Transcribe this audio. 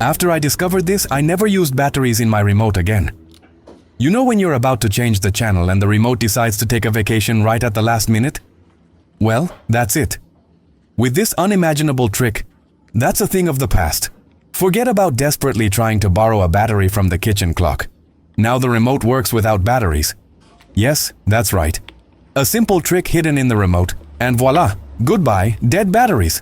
After I discovered this, I never used batteries in my remote again. You know when you're about to change the channel and the remote decides to take a vacation right at the last minute? Well, that's it. With this unimaginable trick, that's a thing of the past. Forget about desperately trying to borrow a battery from the kitchen clock. Now the remote works without batteries. Yes, that's right. A simple trick hidden in the remote, and voila, goodbye, dead batteries.